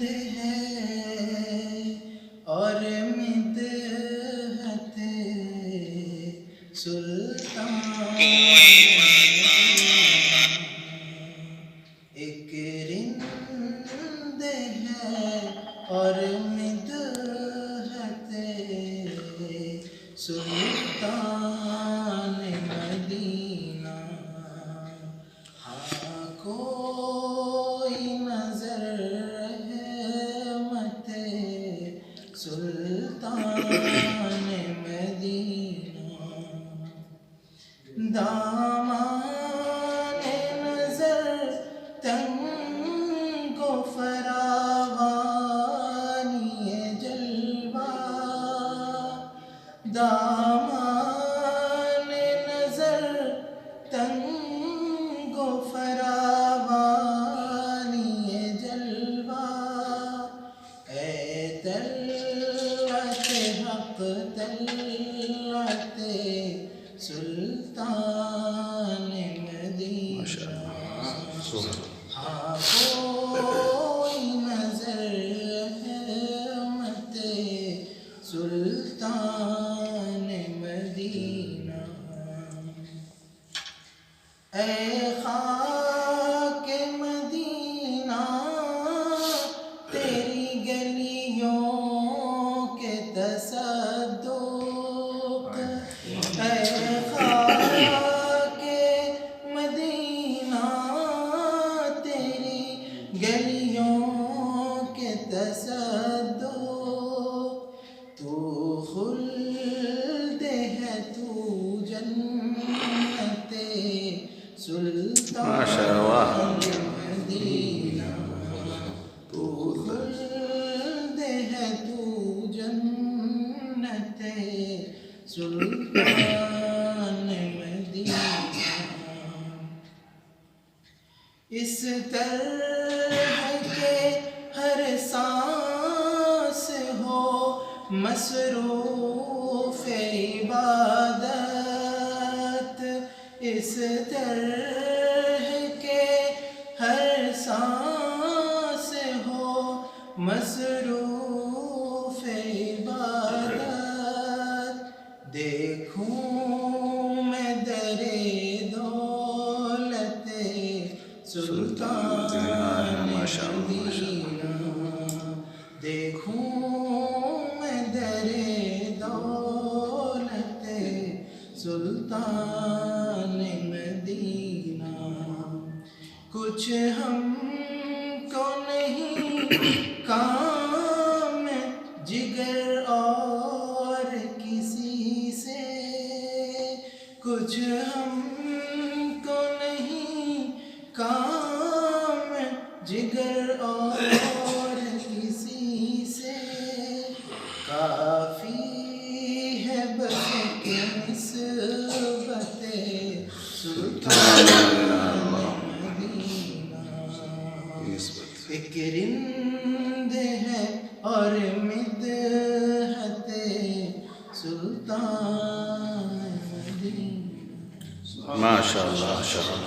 ہے اور مدحت سلطان ایک رند ہے اور مدحت سلطان مدینہ ہاں کوئی نظر رحمت سلطان مدینہ دامان نظر تنگ و فراوانی جلوہ دامان نظر تنگ و فراوانی جلوہ اے طلعت حق طلعت سلطان مدینہ ہاں کوئی نظر رحمت سلطان مدینہ اے خاک مدینہ تیری گلیوں کے تصدق اے خاک مدینہ تیری گلیوں کے تصدق تو خلد ہے تو جنت سلطان مدینہ تو خلد ہے تو جنت سلطان مدینہ اس طرح کے ہر سانس ہو مصروف عبادت اس طرح کے ہر سانس ہو مصروف عبادت دیکھوں میں در دولت سلطان مدینہ دیکھوں میں در دولت سلطان مدینہ کچھ ہم کو نہیں کام جگر اور کسی سے کچھ ہم کو نہیں کام جگر اور کسی سے کافی ہے بس کہ نسبت سلطان مدینہ ایک رند ہے اور مدحت سلطان مدینہ ماشاءاللہ.